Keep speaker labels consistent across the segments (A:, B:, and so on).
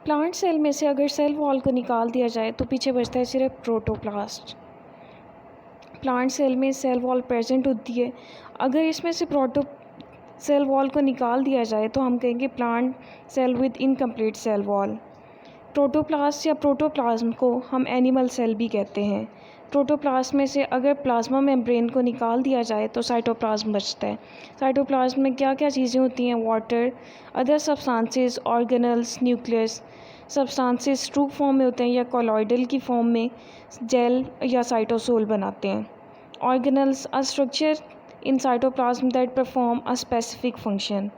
A: Plant cell में से अगर सेल वॉल को निकाल दिया जाए तो पीछे बचता है सिर्फ प्रोटोप्लास्ट। प्लांट सेल में सेल वॉल प्रेजेंट होती है। अगर इसमें से सेल वॉल को निकाल दिया जाए तो हम कहेंगे plant cell with incomplete cell wall. Protoplast या प्रोटोप्लाज्म को हम एनिमल सेल भी कहते हैं। प्रोटोप्लाज्म में से अगर प्लाज्मा मेम्ब्रेन को निकाल दिया जाए तो साइटोप्लाज्म बचता है। साइटोप्लाज्म में क्या क्या चीज़ें होती हैं? Water, other substances, organelles, nucleus. Substances true form में होते हैं या कॉलॉइडल की फॉर्म में जेल या साइटोसोल बनाते हैं। Organelles a structure in cytoplasm that perform a specific function.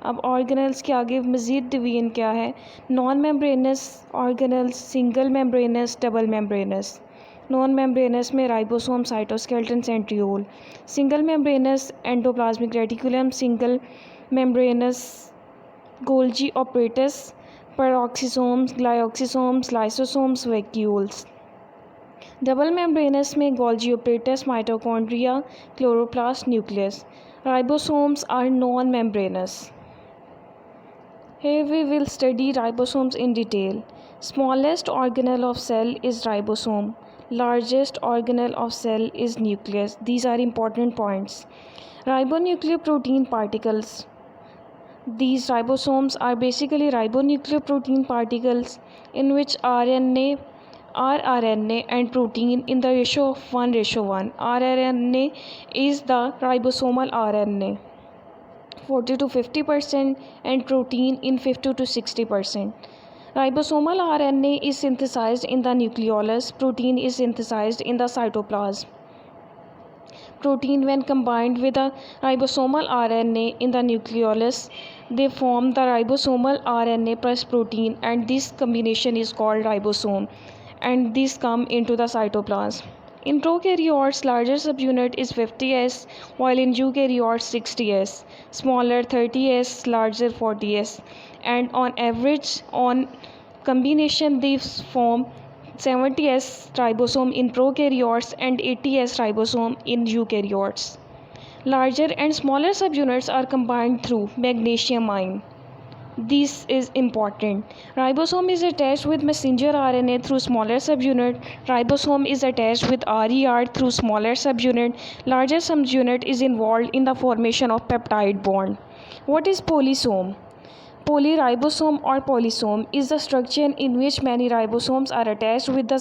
A: अब ऑर्गेनल्स के आगे मज़ीद डिवीजन क्या है? Non membranous organelles, single membranous, double membranous. Non membranous में ribosome, cytoskeleton, centriole. Single membranous endoplasmic reticulum, single membranous Golgi apparatus, peroxisomes, glycosomes, lysosomes, vacuoles. Double membranous में Golgi apparatus, mitochondria, chloroplast, nucleus. Ribosomes are non-membranous. Here we will study ribosomes in detail. Smallest organelle of cell is ribosome. Largest organelle of cell is nucleus. These are important points. Ribonucleoprotein particles. These ribosomes are basically ribonucleoprotein particles in which RNA, rRNA and protein in the ratio of 1:1. rRNA is the ribosomal RNA 40 to 50% and protein in 50 to 60%. Ribosomal RNA is synthesized in the nucleolus. Protein is synthesized in the cytoplasm. Protein, when combined with the ribosomal RNA in the nucleolus, they form the ribosomal RNA plus protein, and this combination is called ribosome, and these come into the cytoplasm. In prokaryotes, larger subunit is 50S, while in eukaryotes 60S, smaller 30S, larger 40S, and on average, on combination, these form 70S ribosome in prokaryotes and 80S ribosome in eukaryotes. Larger and smaller subunits are combined through magnesium ion. This is important. Ribosome is attached with messenger RNA through smaller subunit. Ribosome is attached with RER through smaller subunit. Larger subunit is involved in the formation of peptide bond. What is polysome? Polyribosome or polysome is the structure in which many ribosomes are attached with the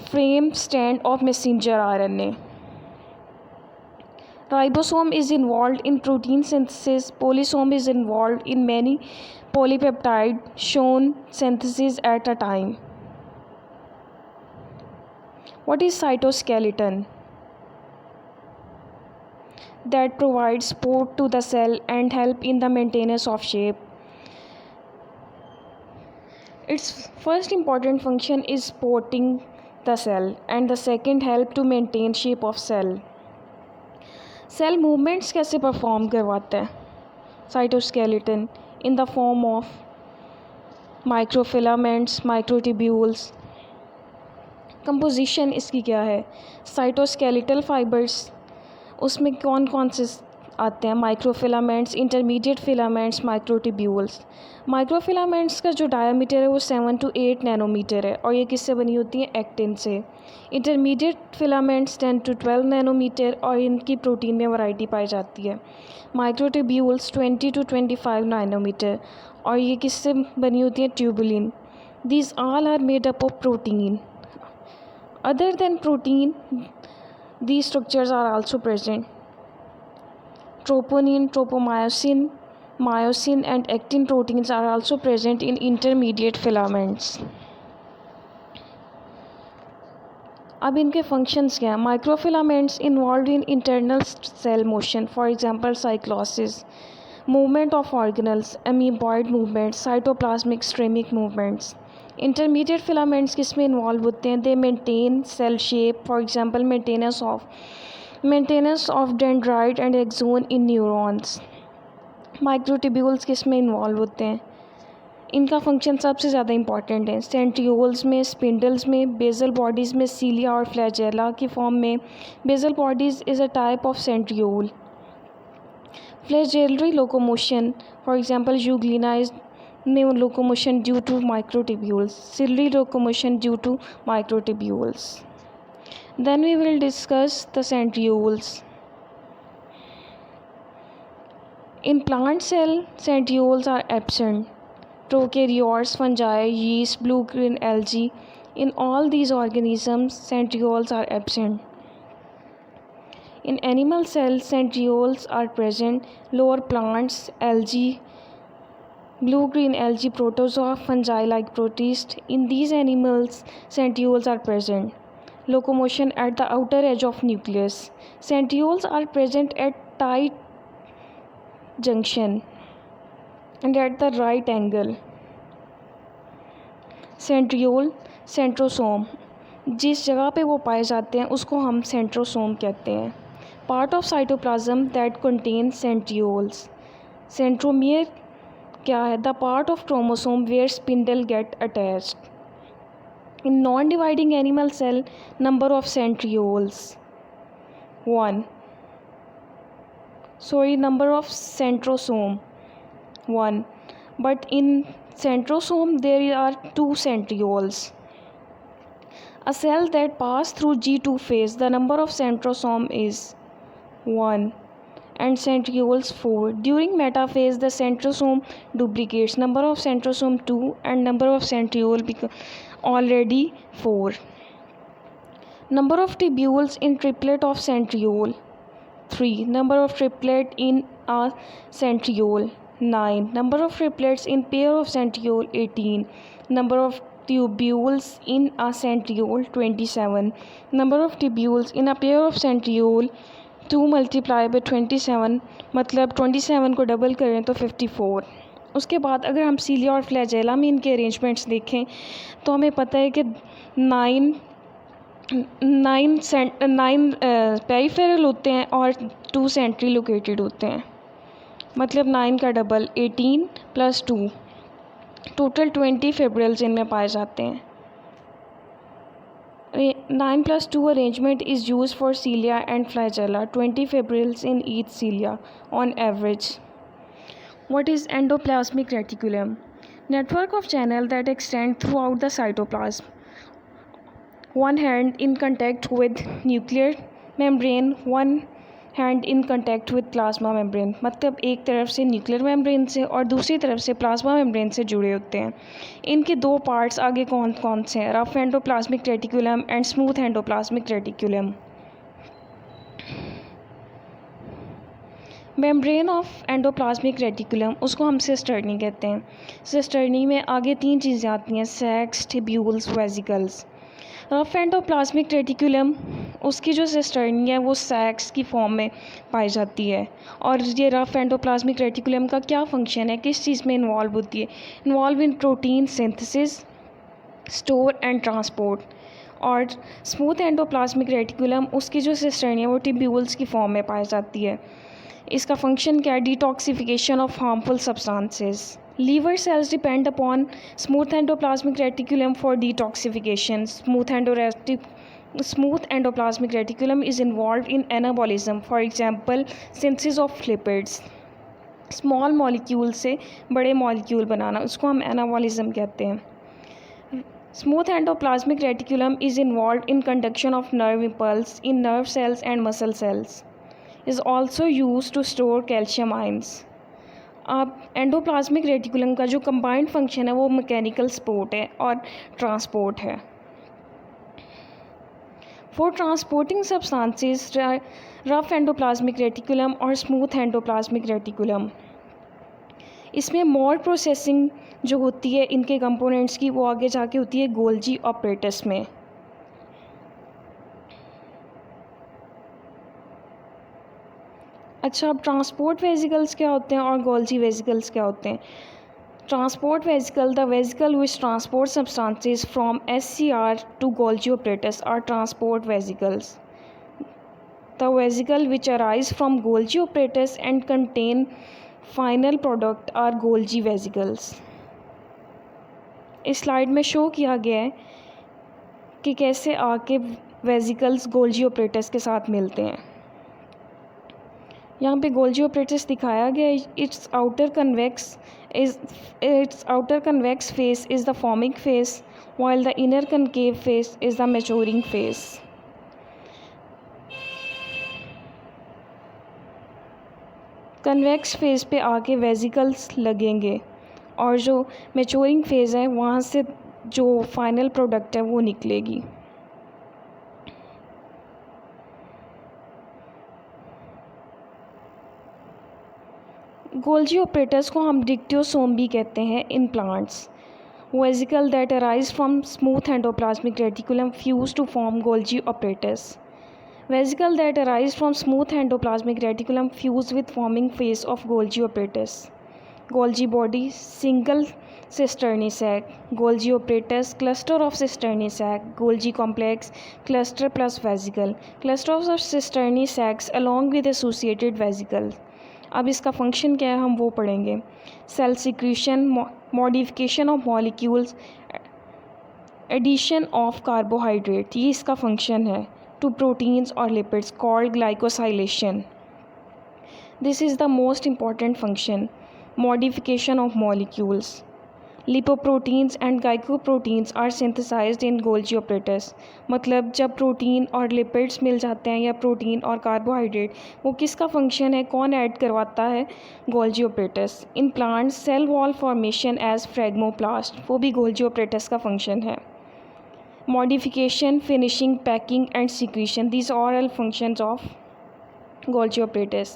A: frame strand of messenger RNA. Ribosome is involved in protein synthesis. Polysome is involved in many polypeptide shown synthesis at a time. What is cytoskeleton? That provides support to the cell and help in the maintenance of shape. Its first important function is supporting the cell, and the second help to maintain shape of cell. Cell movements कैसे perform करवाता है cytoskeleton? In the form of microfilaments, microtubules. Composition इसकी क्या है? Cytoskeletal fibres, उसमें कौन कौन से आते हैं? Microfilaments, intermediate filaments, microtubules. Microfilaments का जो डायमीटर है वो 7 to 8 नैनोमीटर है और ये किससे बनी होती हैं? एक्टिन से। इंटरमीडिएट फिलामेंट्स 10 to 12 नैनोमीटर और इनकी प्रोटीन में वैरायटी पाई जाती है। माइक्रोट्यूब्यूल्स 20 to 25 नैनोमीटर और ये किससे बनी होती हैं? Tubulin. These all are made up of protein. Other than protein, these structures are also present. Troponin, tropomyosin, myosin and actin proteins are also present in intermediate filaments. अब इनके functions क्या हैं? Microfilaments involve in internal cell motion, for example cyclosis, movement of organelles, amoeboid movements, cytoplasmic streaming movements. Intermediate filaments किस में involve होते हैं? They maintain cell shape, for example maintenance of dendrite and axon in neurons. Microtubules किस में involve होते हैं? इनका function सबसे ज़्यादा इंपॉर्टेंट है। सेंट्रियोल्स में, स्पिंडल्स में, बेसल बॉडीज़ में, सीलिया और फ्लैजेला की फॉर्म में। Basal bodies is a type of centriole. Flagellar locomotion, for example Euglena is locomotion due to microtubules, ciliary locomotion due to microtubules. Then we will discuss the centrioles. In plant cell, centrioles are absent. Prokaryotes, fungi, yeast, blue-green algae. In all these organisms, centrioles are absent. In animal cells, centrioles are present. Lower plants, algae, blue-green algae, protozoa, fungi like protists. In these animals, centrioles are present. Locomotion at the outer edge of nucleus. Centrioles are present at tight junction and at the right angle. Centriole, centrosome, जिस जगह पे वो पाए जाते हैं उसको हम centrosome कहते हैं. Part of cytoplasm that contain centrioles. Centromere क्या है? The part of chromosome where spindle get attached. In non dividing animal cell, number of centrioles 1. Number of centrosome 1, but in centrosome there are 2 centrioles. A cell that pass through G2 phase, the number of centrosome is 1 and centrioles 4. During metaphase the centrosome duplicates, number of centrosome 2 and number of centriole become already 4. Number of tubules in triplet of centriole 3. Number of triplet in a centriole 9. Number of triplets in pair of centriole 18. Number of tubules in a centriole 27. Number of tubules in a pair of centriole 2 multiplied by 27, मतलब 27 को double करें तो 54. उसके बाद अगर हम सीलिया और flagella में इनके अरेंजमेंट्स देखें तो हमें पता है कि 9 पेरिफेरल होते हैं और 2 सेंट्री लोकेटेड होते हैं, मतलब 9 का डबल 18 + 2, टोटल 20 फिब्रिल्स इनमें पाए जाते हैं. 9 + 2 arrangement is used for cilia and flagella, 20 fibrils in each cilia on average. What is endoplasmic reticulum? Network of channel that extend throughout the cytoplasm. One hand in contact with nuclear membrane, one hand in contact with plasma membrane. मतलब एक तरफ से nuclear membrane से और दूसरी तरफ से plasma membrane से जुड़े होते हैं. इनके 2 पार्ट्स आगे कौन कौन से हैं? Rough endoplasmic reticulum and smooth endoplasmic reticulum. Membrane of endoplasmic reticulum, उसको हम सिस्टर्नी कहते हैं. सिस्टर्नी में आगे 3 चीज़ें आती हैं: sacs, tubules, vesicles. Rough endoplasmic reticulum, उसकी जो सिस्टर्नी है वो सैक्स की फॉर्म में पाई जाती है. और ये रफ एंडोप्लाज्मिक रेटिकुलम का क्या फंक्शन है, किस चीज़ में इन्वॉल्व होती है? Involve in protein synthesis, store and transport. और स्मूथ एंडोप्लाज्मिक रेटिकुलम, उसकी जो सिस्टर्नी है वो ट्यूब्यूल्स की फॉर्म में पाई जाती है. इसका फंक्शन क्या है? Detoxification of harmful substances. Liver cells depend upon smooth endoplasmic reticulum for detoxification. Smooth endoplasmic reticulum is involved in anabolism, for example, synthesis of lipids. Small molecule से बड़े molecule बनाना, उसको हम anabolism कहते हैं. Smooth endoplasmic reticulum is involved in conduction of nerve impulse in nerve cells and muscle cells. Is also used to store calcium ions. अब endoplasmic reticulum का जो combined function है वो मैकेनिकल सपोर्ट है और ट्रांसपोर्ट है. For transporting substances, rough endoplasmic reticulum और smooth endoplasmic reticulum, इसमें मोर प्रोसेसिंग जो होती है इनके कंपोनेंट्स की वो आगे जाके होती है गोल्जी ऑपरेटस में. अच्छा, अब ट्रांसपोर्ट वेसिकल्स क्या होते हैं और गोल्जी वेसिकल्स क्या होते हैं? Transport vesicle, the vesicle which transport substances from SCR to Golgi apparatus are transport vesicles. The vesicle which arise from Golgi apparatus and contain final product are Golgi vesicles. इस slide में show किया गया है कि कैसे आके vesicles Golgi apparatus के साथ मिलते हैं. यहाँ पे गोल्जी ऑपरेटस दिखाया गया है. Its outer convex face is the forming phase, while the inner concave phase is the maturing phase. Convex phase पे आके वेजिकल्स लगेंगे और जो मैच्योरिंग फेज़ है वहाँ से जो फाइनल प्रोडक्ट है वो निकलेगी. गोल्जी ऑपरेटर्स को हम डिक्टियोसोम भी कहते हैं in plants. Vesicle that arise from smooth endoplasmic reticulum fuse to form Golgi apparatus. Vesicle that arise from smooth endoplasmic reticulum fuse with forming phase of Golgi apparatus. Golgi body, single cisternae sac. Golgi apparatus, cluster of cisternae sac. Golgi complex, cluster plus vesicle. Clusters of cisternae sacs along with associated vesicle. अब इसका function क्या है हम वो पढ़ेंगे. Cell secretion, modification of molecules, addition of carbohydrate, ये इसका function है to proteins or lipids called glycosylation. This is the most important function. Modification of molecules. Lipoproteins and glycoproteins are synthesized in Golgi apparatus. मतलब जब protein और lipids मिल जाते हैं या protein और कार्बोहाइड्रेट, वो किसका फंक्शन है, कौन ऐड करवाता है, Golgi apparatus. In plants cell wall formation as phragmoplast, वो भी गोल्जी ऑपरेटस का फंक्शन है. Modification, finishing, packing and secretion, these are all functions of Golgi apparatus.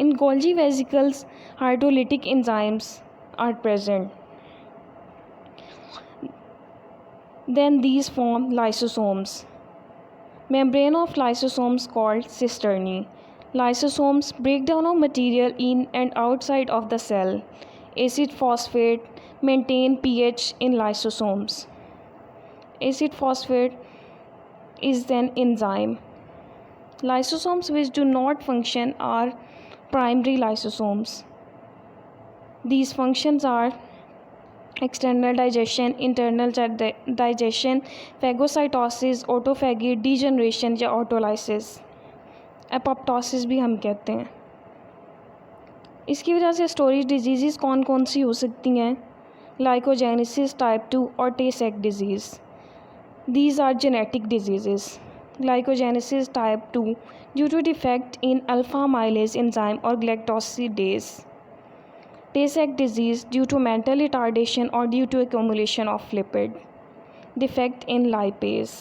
A: In Golgi vesicles, hydrolytic enzymes are present. Then these form lysosomes. Membrane of lysosomes called cisternae. Lysosomes break down of material in and outside of the cell. Acid phosphate maintain pH in lysosomes. Acid phosphate is an enzyme. Lysosomes which do not function are primary lysosomes. These functions are external digestion, internal digestion, phagocytosis, autophagy, degeneration या autolysis. Apoptosis भी हम कहते हैं. इसकी वजह से storage disease कौन कौन सी हो सकती हैं, ग्लाइकोजेनेसिस टाइप 2 और टे-सेक disease. These are genetic diseases. Glycogenesis type 2 due to defect in alpha amylase enzyme or galactosidase. Tay-Sachs disease due to mental retardation or due to accumulation of lipid. Defect in lipase.